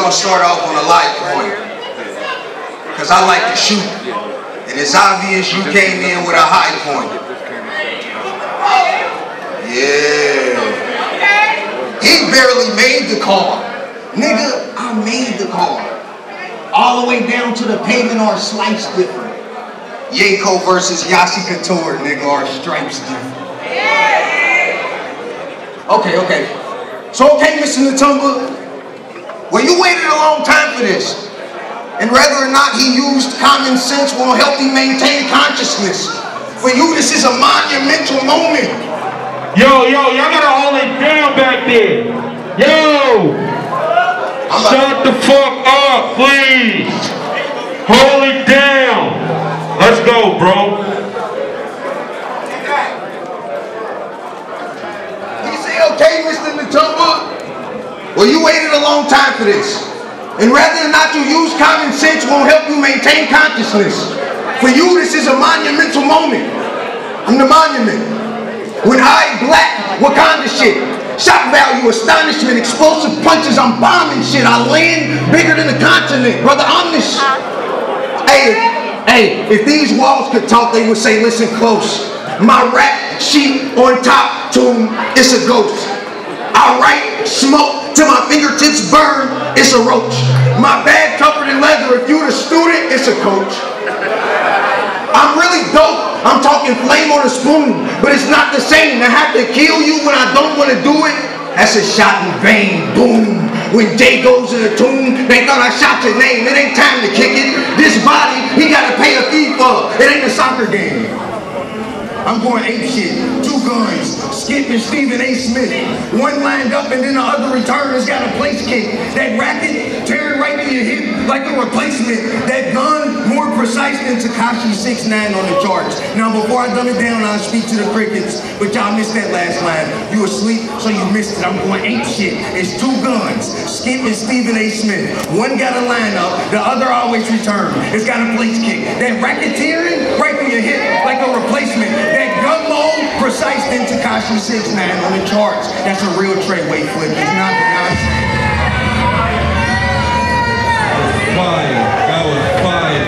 gonna start off on a light point, because I like to shoot, and it's obvious you came in with a high point. Yeah. He barely made the car. Nigga, I made the car. All the way down to the pavement are sliced different. Yako versus Yasi Couture, nigga, are stripes different. Okay. So, okay, Mr. Natumba, well, you waited a long time for this. And whether or not he used common sense will help you maintain consciousness. For you, this is a monumental moment. Yo, y'all gotta hold it down back there. Yo! Shut the fuck up, please. Hold it down. Let's go, bro. You say, okay, Mr. Natumba? Well, you waited a long time for this. And whether or not you use common sense won't help you maintain consciousness. For you, this is a monumental moment. I'm the monument. When I black, Wakanda shit. Shock value, astonishment, explosive punches, I'm bombing shit. I land bigger than the continent. Brother, I'm this shit. Hey, if these walls could talk, they would say, listen close. My rap sheet on top tomb, it's a ghost. I write smoke till my fingertips burn, it's a roach. My bag covered in leather, if you're a student, it's a coach. I'm really dope. I'm talking flame on a spoon, but it's not the same. I have to kill you when I don't want to do it. That's a shot in vain. Boom. When Jay goes in the tomb, they thought I shot your name. It ain't time to kick it. This body, he got to pay a fee for. It ain't a soccer game. I'm going ape shit. 2 guns. Skip and Stephen A. Smith. One lined up and then the other returner's got a place kick. That racket tearing right to your hip like a replacement. That gun more precise than Tekashi 6ix9ine on the charts. Now before I dumb it down, I'll speak to the crickets. But y'all missed that last line. You asleep, so you missed it. I'm going ape shit. It's 2 guns. Skip and Stephen A. Smith. One got a line up, the other always return. It's got a place kick. That racket tearing right through your hip like a replacement. That gun mode precise than Tekashi 6ix9ine on the charts. That's a real Treyway flip. It's not Beyonce. Fire. That was fire.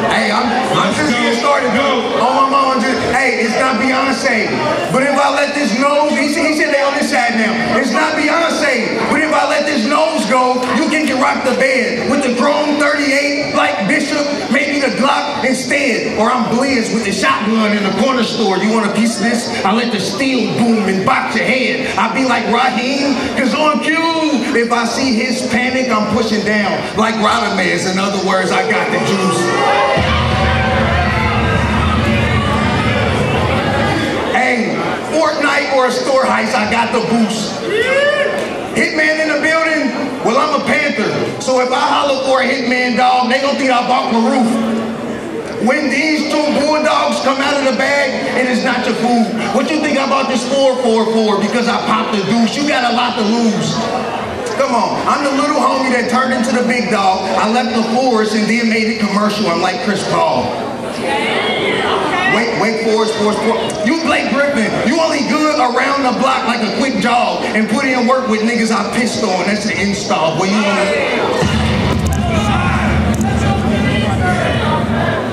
Hey, I'm just getting started, dude. On my mom, hey, it's not Beyonce. But if I let this nose, he said they on this side now. It's not Beyonce. But if I let this nose go, you can rock the bed with the chrome 38 like Bishop, maybe the Glock instead. Or I'm Blizz with the shotgun in the corner store. You want a piece of this? I let the steel boom and box your head. I be like Raheem, cause on cue, if I see his panic, I'm pushing down like Rodamez. In other words, I got the juice. Hey, Fortnite or a store heist, I got the boost. Hitman in the building, well, I'm a Panther. So if I holler for a hitman dog, they gon' think I bought my roof. When these 2 bulldogs come out of the bag, and it's not your food. What you think I bought this 444? Because I popped the deuce. You got a lot to lose. Come on, I'm the little homie that turned into the big dog. I left the forest and then made it commercial. I'm like Chris Paul. Wake Forest. You Blake Griffin. You only good around the block like a quick jog and put in work with niggas I pissed on. That's an install. Boy, you wanna...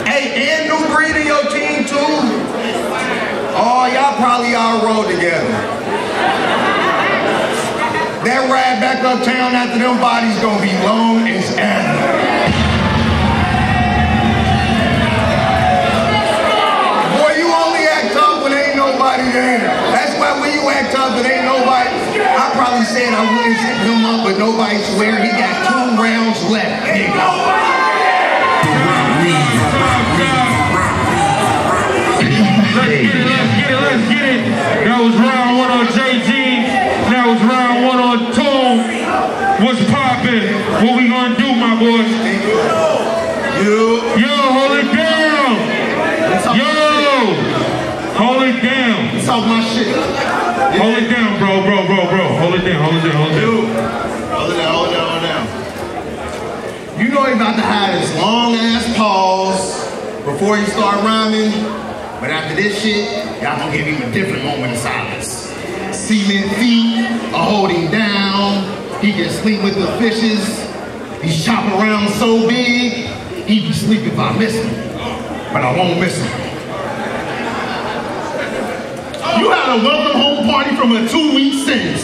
Hey, and new breed in your team too. Oh, y'all probably all roll together. That ride back uptown after them bodies gonna be long as ever. That's why when you act tough, it ain't nobody. I probably said I wouldn't zip him up, but nobody swear he got 2 rounds left, nigga. Let's get it. That was round 1 on JG. That was round 1 on Tone. What's poppin'? What we gonna do, my boys? Yo, hold it down. Yo. Hold it down. Talk my shit. Hold it down, bro. Hold it down. Dude, hold it down. You know he about to have this long ass pause before he start rhyming. But after this shit, y'all gonna give him a different moment of silence. Cement feet, I hold him down. He can sleep with the fishes. He's chopping around so big, he'd be sleeping if I miss him. But I won't miss him. You had a welcome home party from a 2-week sentence.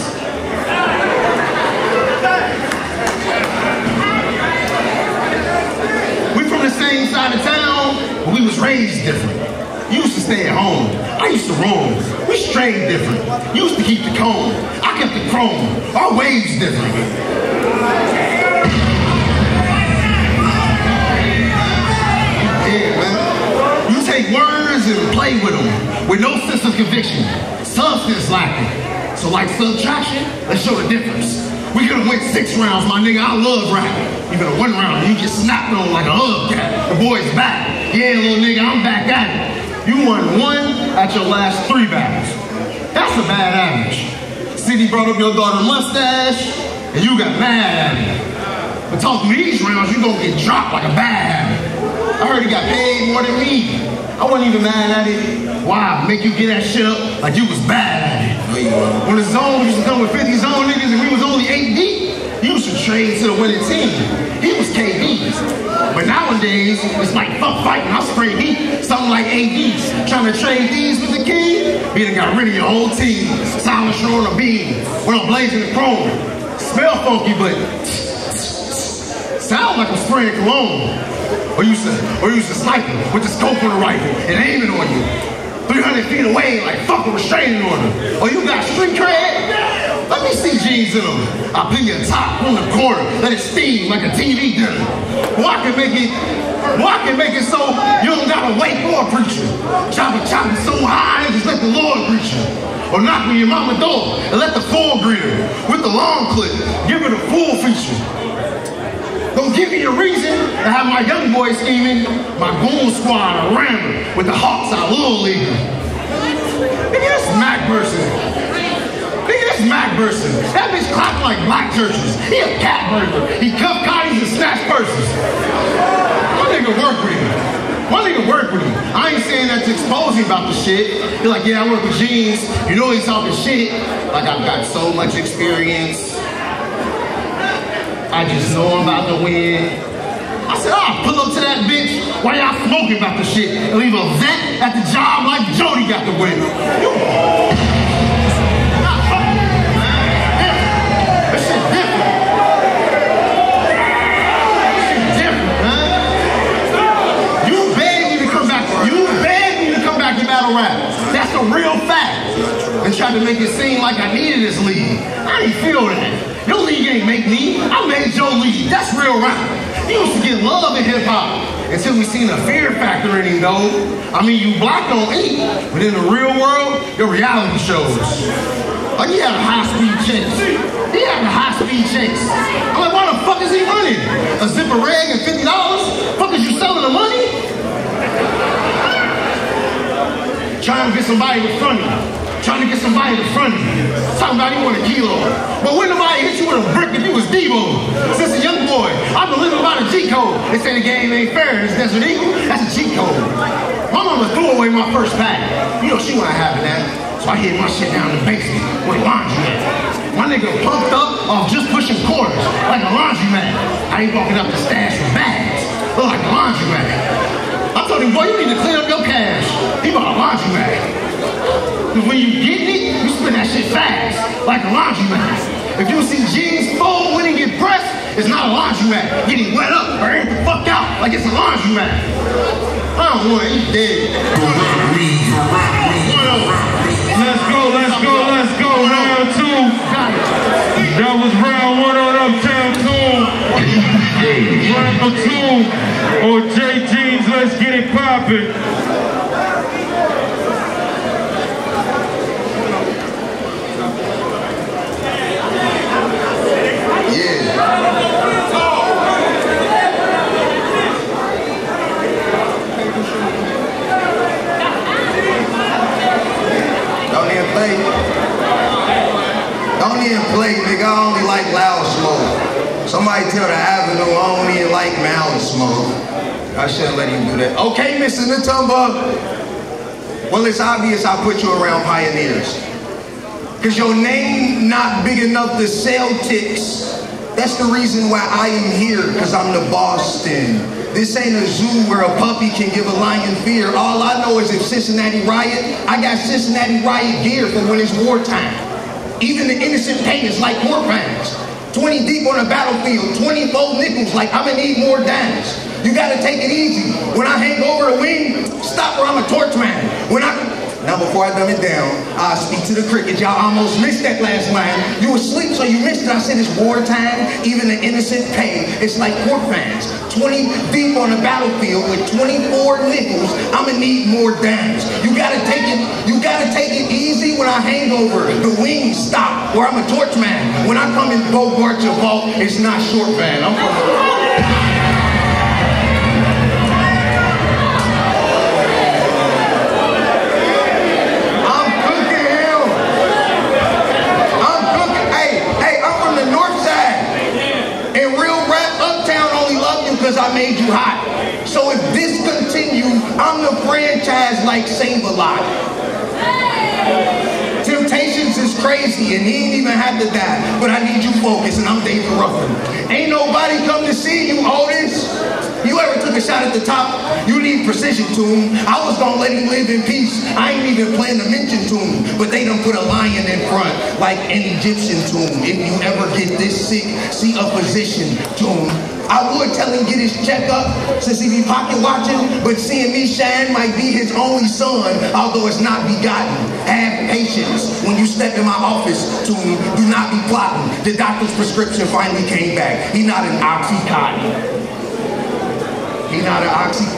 We from the same side of town, but we was raised different. You used to stay at home. I used to roam. We strayed different. You used to keep the comb. I kept the chrome. Our waves different. Yeah, man. You take words and play with them with no sense of conviction. Substance lacking. So like subtraction, let's show the difference. We could have went 6 rounds, my nigga. I love rap. Even a 1 round, you get snapped on like a hub cat. The boy's back. Yeah, little nigga, I'm back at it. You won 1 at your last 3 battles. That's a bad average. City brought up your daughter's mustache, and you got mad at it. But talking these rounds, you gonna get dropped like a bad habit. I heard he got paid more than me. I wasn't even mad at it. Why? Make you get that shit up like you was bad at it. When the zone used to come with 50 zone niggas and we was only 8 deep, you used to trade to the winning team. He was KD's. But nowadays, it's like fuck fighting. I spray heat, something like ADs. Trying to trade these with the king, you done got rid of your whole team. Silencer on a beam, when I'm blazing the chrome. Smell funky, but sound like I'm spraying cologne. Or you used to sniper with the scope on the rifle and aiming on you. 300 feet away like fuck a restraining order. Or you got street cred? Let me see Geans in them. I'll pin your top on the corner, let it steam like a TV dinner. Well, I can make it so you don't gotta wait for a preacher. Chop it so high and just let the Lord preach you. Or knock on your mama door and let the four greet her with the long clip. Give her the full feature. Don't give me a reason to have my young boy scheming, my goon squad a rammer with the Hawks out little league. Nigga, that's Mac person. That bitch clapped like black churches. He a cat burglar. He cuffed cotties and snatched purses. My nigga work with him. I ain't saying that to expose him about the shit. He's like, yeah, I work with Geans. You know he's talking shit. Like, I've got so much experience. I just know I'm about to win. I said, I'll pull up to that bitch while y'all smoking about the shit and leave a vet at the job like Jody got the win. That shit different. Huh? You begged me to come back to battle rap. That's a real fact. And tried to make it seem like I needed this league. I didn't feel that. Your league ain't make me, I made your league. That's real rap. You used to get love in hip-hop until we seen a fear factor in him, though. I mean, you blocked on 8, but in the real world, your reality shows. Like, he had a high-speed chase. I'm like, why the fuck is he running? A zipper rag and $50? Fuck is you selling the money? Trying to get somebody in front of you. Talking about he want a kilo. But when nobody hit you with a brick if you was Devo. Since a young boy, I've been living by the G code. They say the game ain't fair. This Desert Eagle, that's a cheat code. My mama threw away my first pack. You know she wasn't having that. So I hid my shit down in the basement with a laundromat. My nigga pumped up off just pushing quarters like a laundromat. I ain't walking up the stash with bags. Look like a laundromat. I told him, boy, you need to clean up your cash. He bought a laundromat. Because when you get it, you spend that shit fast, like a laundromat. If you see Geans fold when he get pressed, it's not a laundromat. Getting wet up or air the fuck out like it's a laundromat. I don't want it, he's dead. Let's go. Round 2. That was round 1 on Uptown 2. Round 2 on J Geans, let's get it poppin'. Don't even play, nigga. I only like loud smoke. Somebody tell the Avenue I don't even like mountain smoke. I shouldn't let him do that. Okay, Mr. Natumba. Well, it's obvious I put you around pioneers. Cause your name not big enough to sell ticks. That's the reason why I am here, because I'm the Boston. This ain't a zoo where a puppy can give a lion fear. All I know is if Cincinnati riot, I got Cincinnati riot gear for when it's wartime. Even the innocent pain is like court fines. 20 deep on a battlefield, 24 nickels, like I'ma need more dimes. You gotta take it easy. When I hang over a wing, stop or I'm a torch man. Now before I dumb it down, I speak to the crickets. Y'all almost missed that last line. You were asleep, so you missed it. I said it's wartime, even the innocent pay. It's like court fines. 20 deep on a battlefield with 24 nickels, I'ma need more dimes. You gotta take it easy when I hang over. The wings stop, or I'm a torch man. When I come in Bogart your vault, it's not short van. I'm from because I made you hot. So if this continues, I'm the franchise like Save-A-Lot. Temptations is crazy and he ain't even have to die. But I need you focused and I'm David Ruffin. Ain't nobody come to see you, Otis. You ever took a shot at the top? You need precision to him. I was gonna let him live in peace. I ain't even plan to mention to him. But they done put a lion in front like an Egyptian tomb. If you ever get this sick, see a physician to him. I would tell him get his checkup since he be pocket watching, but seeing me shine might be his only son, although it's not begotten. Have patience when you step in my office to him. Do not be plotting. The doctor's prescription finally came back. He not an Oxycontin. He not an Oxy.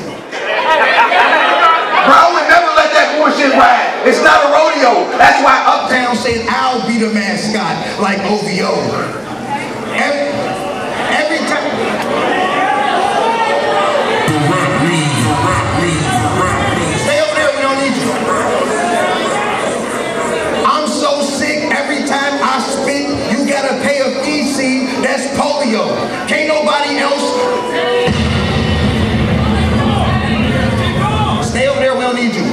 Bro, I would never let that bullshit ride. It's not a rodeo. That's why Uptown said I'll be the mascot like OVO. Every time. Stay over there, we don't need you. I'm so sick every time I spit, you gotta pay a fee. See, that's polio. Can't nobody else. Stay over there, we don't need you.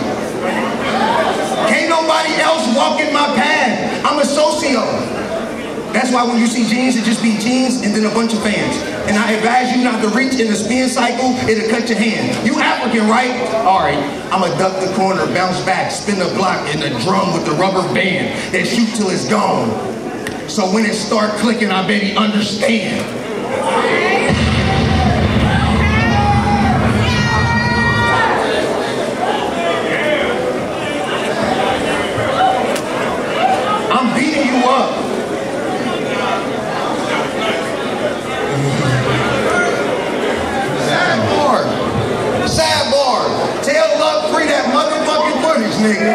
Can't nobody else walk in my path. I'm a socio. That's why when you see Geans, it just be Geans and then a bunch of fans. And I advise you not to reach in the spin cycle, it'll cut your hand. You African, right? All right, I'ma duck the corner, bounce back, spin the block in the drum with the rubber band, then shoot till it's gone. So when it start clicking, I bet he understand. I'm beating you up. Sidebar. Tell Love free that motherfucking footage, nigga.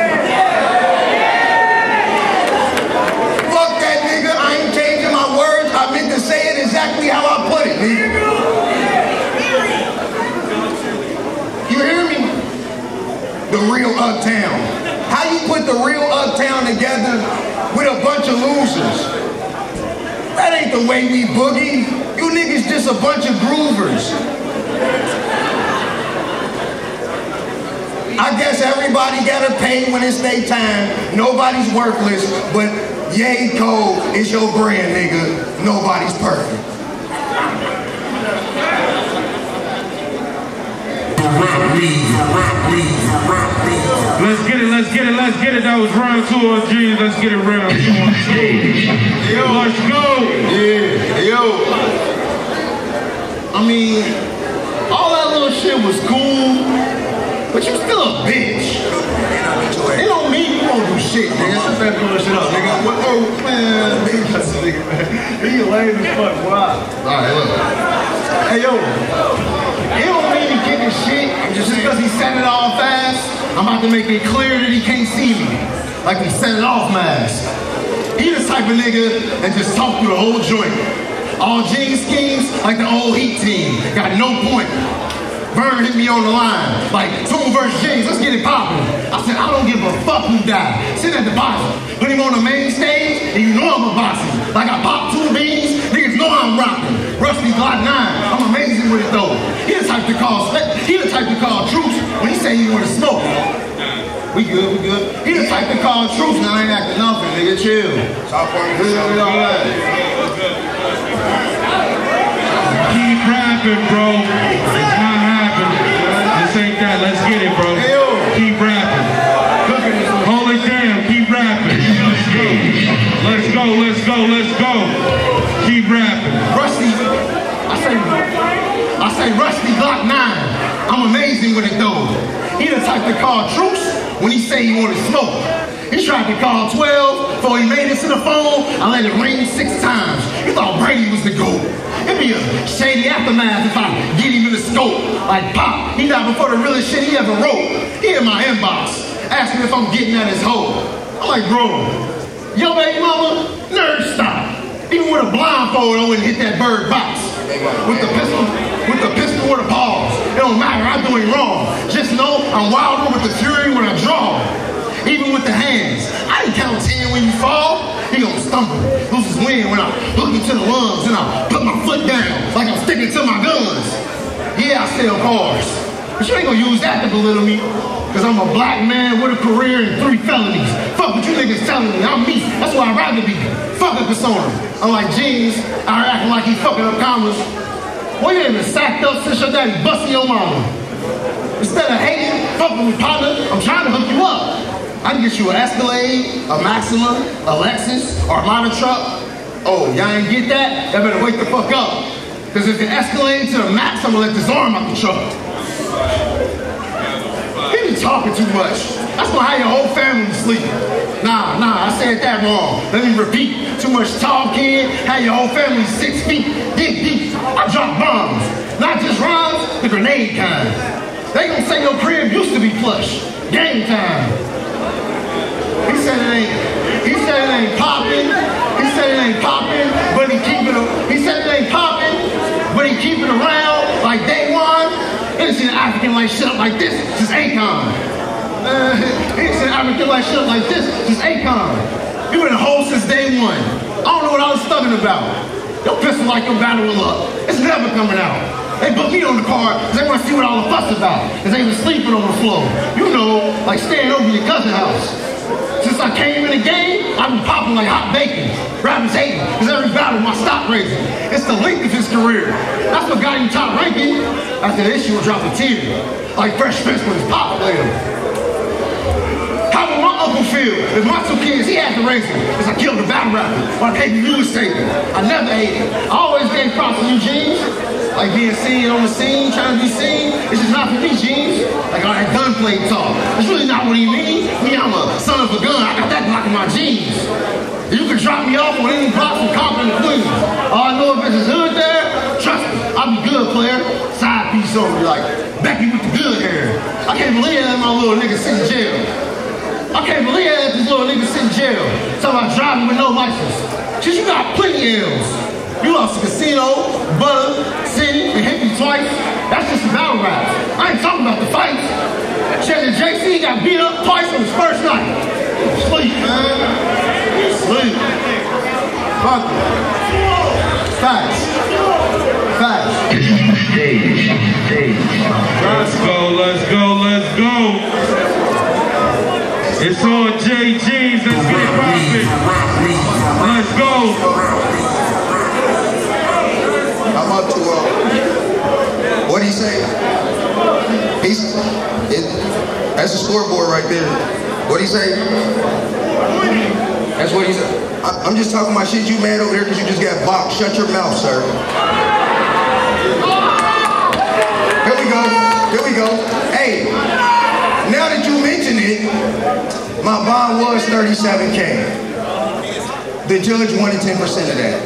Fuck that nigga. I ain't changing my words. I meant to say it exactly how I put it, nigga. You hear me? The real Uptown. How you put the real Uptown together with a bunch of losers? That ain't the way we boogie. You niggas just a bunch of groovers. I guess everybody gotta pay when it's their time. Nobody's worthless, but Yay Cole is your brand, nigga. Nobody's perfect. Let's get it. That was round 2 on Geans. Let's get it round 2 on Geans. Yo, let's go. Yeah, yo. I mean, all that little shit was cool. But you still a bitch. It don't mean you won't do shit, nigga. Shut that bullshit up, nigga. Oh, man. That's a nigga, man. He lame as fuck. Wow. Alright, look. Hey, yo. It don't mean he getting shit just because he set it off fast. I'm about to make it clear that he can't see me. Like he set it off mask. He the type of nigga that just talk through the whole joint. All Geans schemes like the old Heat team. Got no point. Vern hit me on the line, like Toon versus Geans, let's get it poppin'. I said, I don't give a fuck who died. Sit at the bottom, put him on the main stage, and you know I'm a bossy. Like I pop 2 beans, niggas know I'm rockin'. Rusty Glock 9, I'm amazing with it though. He the type to call truce when he say he wanna smoke. We good. He the type to call truce, now I ain't acting nothing, nigga, chill. Stop Keep rapping. Rusty, I say Rusty Glock 9. I'm amazing with it though. He the type to call truce when he say he wanted smoke. He tried to call 12 before he made it to the phone. I let it ring 6 times. He thought Brady was the GOAT. It'd be a shady aftermath if I get him in the scope. Like Pop, he died before the realest shit he ever wrote. He in my inbox, asking if I'm getting at his hoe. I'm like, bro, yo baby mama, nerd stop. Even with a blindfold, I wouldn't hit that bird box. With the pistol or the paws. It don't matter, I'm doing wrong. Just know I'm wilder with the fury when I draw. Even with the hands, I didn't count 10 when you fall. He gonna stumble, lose his wind when I hook into the lungs and I put my foot down like I'm sticking to my guns. Yeah, I sell cars, but you ain't gonna use that to belittle me, cause I'm a black man with a career and 3 felonies. Fuck what you niggas telling me, I'm me, that's why I'd rather be. Fuck a persona. Unlike Geans, out here acting like he fucking up commas. Well, you ain't even sacked up since your daddy busting your mama. Instead of hating, fucking with partner, I'm trying to hook you up. I can get you an Escalade, a Maxima, a Lexus, or a Armada truck. Oh, y'all ain't get that? Y'all better wake the fuck up. Cause if it escalates to the max, I'm gonna let this arm out the truck. He be talking too much. That's gonna have your whole family sleep. Nah, I said that wrong. Let me repeat. Too much talking, have your whole family 6 feet, deep. I drop bombs. Not just rhymes, the grenade kind. They gonna say your crib used to be plush. Game time. He said it ain't popping. He said it ain't popping, but he keep it. He said it ain't popping, but he keep it around like day one. He ain't seen an African like shit up like this since Akon. He ain't seen an African like shit up like this since Akon. You been a hoe since day one. I don't know what I was talking about. Your pistol like your battle will up. It's never coming out. They put me on the car because they want to see what all the fuss about. Because they was sleeping on the floor. You know, like staying over your cousin's house. Since I came in the game, I've been popping like hot bacon. Rappers hating, because every battle my stock raising. It's the length of his career. That's what got him top ranking. After the issue will drop a tear. Like Fresh Prince when his pop played him. How would my uncle feel if my 2 kids, he had to raise him because I killed a battle rapper while KBU was taken? I never hated. I always gave props to you, Geans. Like being seen on the scene, trying to be seen. It's just not for me, Geans. Like all that gunplay talk. It's really not what he mean. Me, I'm a son of a gun. I got that block in my jeans. You can drop me off on any block from Compton to Queens. All I know if it's hood there, trust me, I'll be good, player. Side piece over me, like Becky with the good hair. I can't believe that my little nigga sit in jail. I can't believe that this little nigga sit in jail. Talking about driving with no license. Shit, you got plenty L's. You lost the casino, butter, city, and hit me twice. That's just the battle rap. I ain't talking about the fights. Shit, JC got beat up twice on his first night. Sleep, man. Sleep. Fuck it. Facts. Let's go. It's on J. Geans. Let's get it poppin'. Let's go. I'm up to, what'd he say? That's the scoreboard right there. What'd he say? That's what he said. I'm just talking my shit. You mad over there because you just got boxed. Shut your mouth, sir. Here we go. Hey, now that you mention it, my bond was $37K. The judge wanted 10% of that.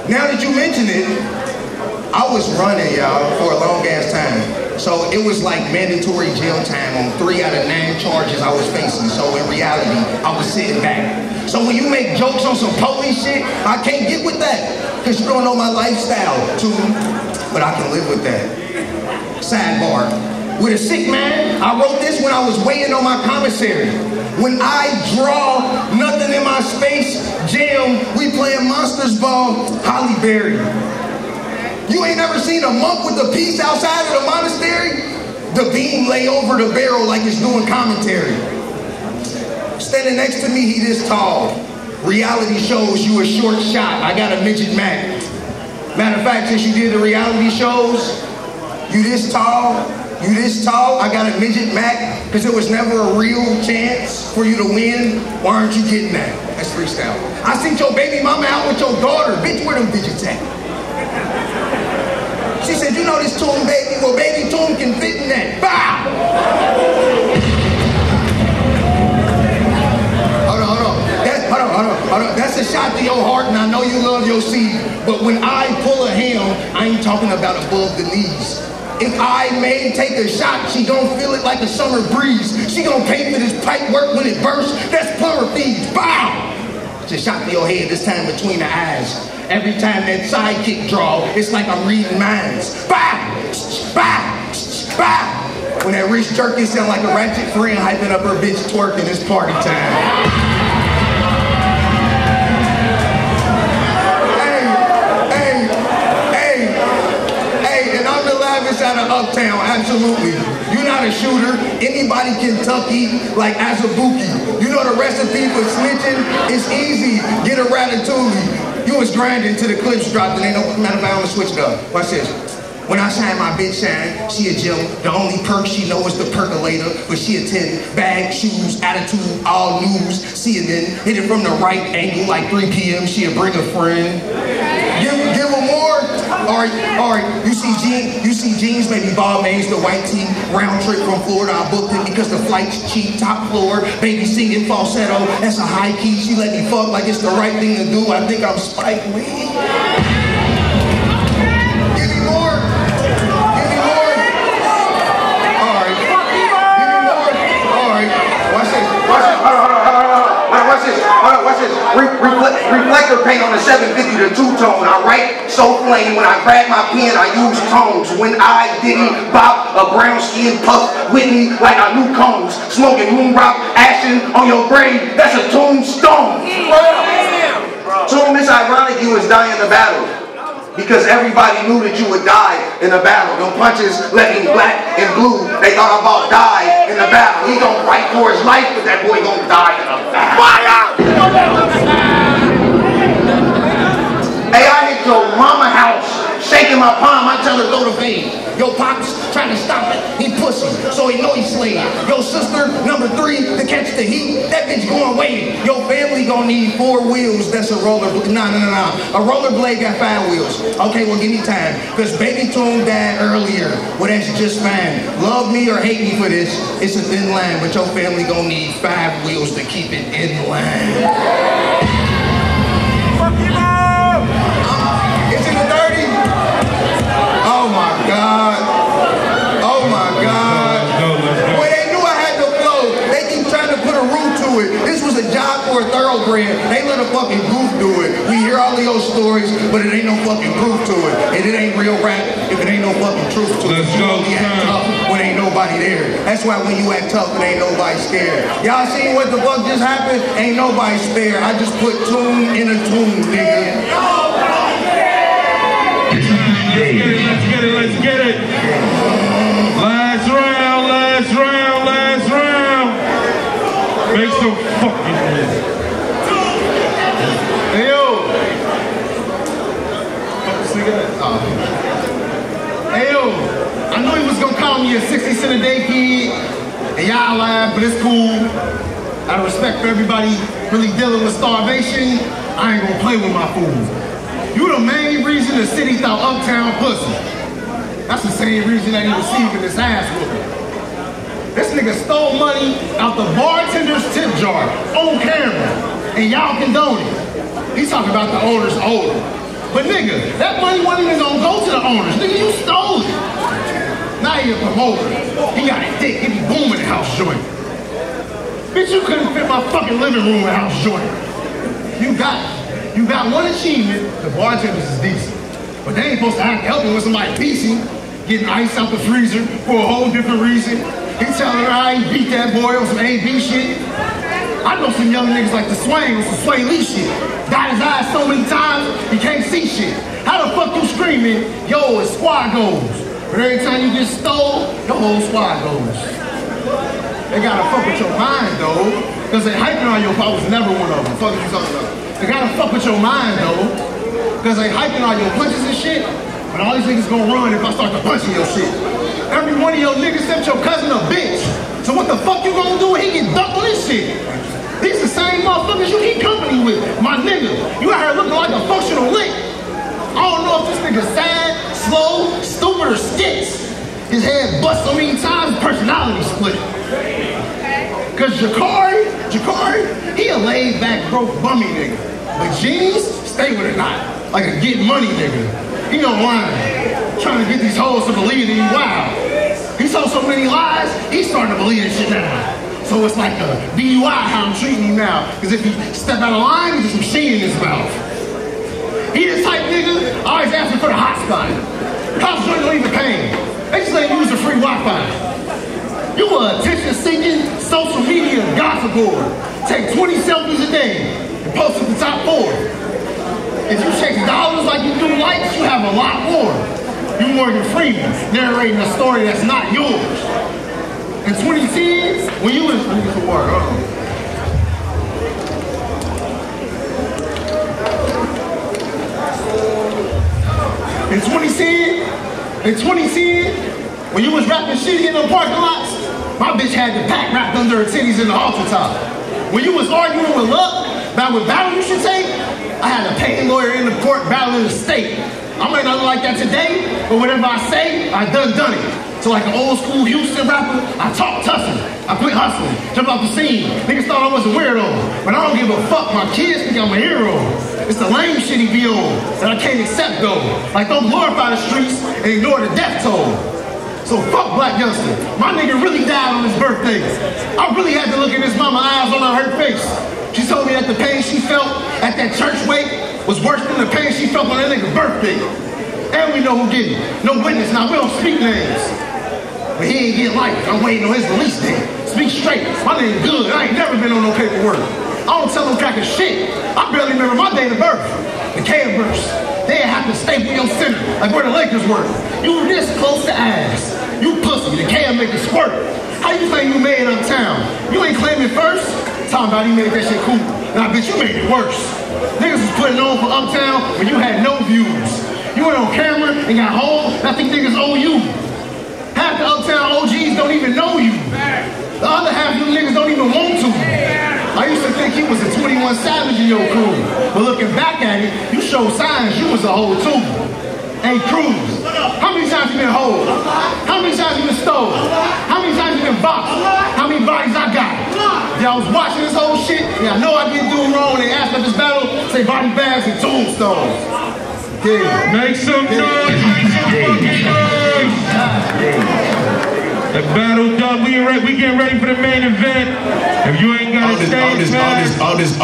Now that you mention it, I was running, y'all, for a long ass time. So it was like mandatory jail time on 3 out of 9 charges I was facing. So in reality, I was sitting back. So when you make jokes on some police shit, I can't get with that. Because you don't know my lifestyle, too. But I can live with that. Sidebar. With a sick man, I wrote this when I was waiting on my commissary. When I draw nothing in my space, jail, we playing Monsters Ball, Holly Berry. You ain't never seen a monk with a piece outside of the monastery? The beam lay over the barrel like it's doing commentary. Standing next to me, he this tall. Reality shows you a short shot. I got a midget Mac. Matter of fact, since you did the reality shows, you this tall, You this tall, I got a midget Mac, because there was never a real chance for you to win. Why aren't you getting that? That's freestyle. I seen your baby mama out with your daughter. Bitch, where them digits at? She said, you know this tune, baby? Well, baby tune can fit in that. Bow! Hold on. That's a shot to your heart, and I know you love your seed. But when I pull a ham, I ain't talking about above the knees. If I may take a shot, she gon' feel it like a summer breeze. She gon' pay for this pipe work when it bursts. That's plumber fees. Bow! It's a shot to your head, this time between the eyes. Every time that sidekick draw, it's like I'm reading minds. Bow! Bow! Bow! When that Reese jerky sound like a ratchet friend hyping up her bitch twerking, it's party time. Out of Uptown, absolutely. You're not a shooter. Anybody Kentucky like Azabuki. You know the recipe for snitching? It's easy. Get a ratatouille. You was grinding till the clips dropped and ain't no matter if I only switch it up. Watch this. When I shine, my bitch shine. She a gem. The only perk she know is the percolator. But she a 10. Bag, shoes, attitude, all news. See it then. Hit it from the right angle like 3 p.m. She'll bring a friend. Give her more. Or you see Geans, maybe Balmain's the white tee, round trip from Florida. I booked it because the flight's cheap, top floor, baby singing falsetto. That's a high key. She let me fuck like it's the right thing to do. I think I'm Spike Lee. Give me more. Give me more. All right. Give me more. All right. Watch this. Watch this. Watch this. Watch this. Reflector paint on the 750 to two-tone. I write so flame. When I grab my pen, I use tones. When I didn't bop, a brown skin puff with me like I knew cones. Smoking moon rock, ashing on your grave. That's a tombstone. Tomb, it's ironic you was dying in the battle. Because everybody knew that you would die in a battle. Them punches left him black and blue. They thought about die in the battle. He gon' fight for his life, but that boy gon' die in a battle. Fire! Hey, I hit your mama house, shaking my palm. I tell her go to bed. Yo pops trying to stop it, he pussy, so he know he slaying. Yo sister, number 3, to catch the heat, that bitch going waiting. Yo family gonna need 4 wheels, that's a roller, nah. A rollerblade got 5 wheels. Okay, well give me time, cause baby Toon died earlier. Well that's just fine. Love me or hate me for this, it's a thin line, but your family gonna need 5 wheels to keep it in line. Fuck you up! It's in the 30. Oh my God. Oh my God. When they knew I had the flow, they keep trying to put a root to it. This was a job for a thoroughbred. They let a fucking goof do it. We hear all of those stories, but it ain't no fucking proof to it. And it ain't real rap if it ain't no fucking truth to it. You only act tough when ain't nobody there. That's why when you act tough, it ain't nobody scared. Y'all seen what the fuck just happened? Ain't nobody spared. I just put tune in a tune, nigga. Let's get it. Last round. Make some fucking noise. Hey yo. Hey yo. I knew he was gonna call me a 60 cent a day kid, and y'all laugh, but it's cool. Out of respect for everybody really dealing with starvation, I ain't gonna play with my food. You the main reason the city thought Uptown pussy. That's the same reason that he receiving this ass whooping. This nigga stole money out the bartender's tip jar on camera, and y'all condone it. He's talking about the owner's owner. But nigga, that money wasn't even gonna go to the owners. Nigga, you stole it. Now he a promoter. He got a dick, he be booming the house joint. Bitch, you couldn't fit my fucking living room in house joint. You got one achievement, the bartenders is decent. But they ain't supposed to have to help me when somebody piecing, getting ice out the freezer for a whole different reason. He telling her I ain't beat that boy on some A.B. shit. I know some young niggas like the Swain on some Sway Lee shit. Got his eyes so many times, he can't see shit. How the fuck you screaming, yo, it's squad goals? But every time you get stole, the whole squad goes. They gotta fuck with your mind though, cause they hyping on your, I was never one of them. Fuck what you talking about. They gotta fuck with your mind though, cause they hyping on your punches and shit, but all these niggas gonna run if I start to punching your shit. Every one of your niggas except your cousin a bitch. So what the fuck you gonna do when he get ducked on this shit? These the same motherfuckers you keep company with, my nigga. You out here looking like a functional lick. I don't know if this nigga sad, slow, stupid, or skits. His head bust so many times, personality split. Cause Jakari, he a laid back, broke, bummy nigga. But Geans, stay with a knot, like a get money nigga. He online, trying to get these hoes to believe that he wild. He told so many lies, he's starting to believe this shit now. So it's like a DUI how I'm treating him now. Cause if he step out of line, there's some shit in his mouth. He the type nigga, always asking for the hot spot. Cops don't even pay. They just let him use the free Wi-Fi. You a attention-seeking social media gossip board. Take 20 selfies a day and post at the top 4. If you check dollars like you do likes, you have a lot more. You Morgan Freeman, narrating a story that's not yours. In 2010, when you was in 2010, when you was rapping shitty in the parking lots, my bitch had the pack wrapped under her titties in the halter top. When you was arguing with Luck about what battle you should take, I had a patent lawyer in the court battling the state. I might not look like that today, but whatever I say, I done it. So like an old school Houston rapper, I talk tussle. I quit hustling, jump off the scene. Niggas thought I was a weirdo, but I don't give a fuck. My kids think I'm a hero. It's the lame shit he be on that I can't accept though. Like don't glorify the streets and ignore the death toll. So fuck Black Youngster. My nigga really died on his birthday. I really had to look in his mama's eyes on her hurt face. She told me that the pain she felt at that church wake was worse than the pain she felt on that nigga's birthday. And we know who did it. No witness, now we don't speak names. But he ain't get life. I'm waiting on his release date. Speak straight. My name good. I ain't never been on no paperwork. I don't tell them cracker shit. I barely remember my date of birth. The K verse. They have to staple your center like where the Lakers were. You this close to ass. You pussy. The K make it squirt. How you claim you made Uptown? You ain't claiming first. Talking about he made that shit cool. Nah, bitch, you made it worse. Niggas was putting on for Uptown when you had no views. You went on camera and got home. I think niggas owe you. Half the Uptown OGs don't even know you. The other half of you niggas don't even want to. I used to think he was a 21 Savage in your crew. But looking back at it, you showed signs you was a hoe too. Hey Cruz, how many times you been hoed? How many times you been stole? How many times you been boxed? How many bodies I got? Y'all was watching this whole shit, and I know I didn't do wrong when they asked about this battle, say body bags and tombstones. Yeah. Make some noise, make some fucking noise. The battle done, we getting ready for the main event. If you ain't got a stage, man. All this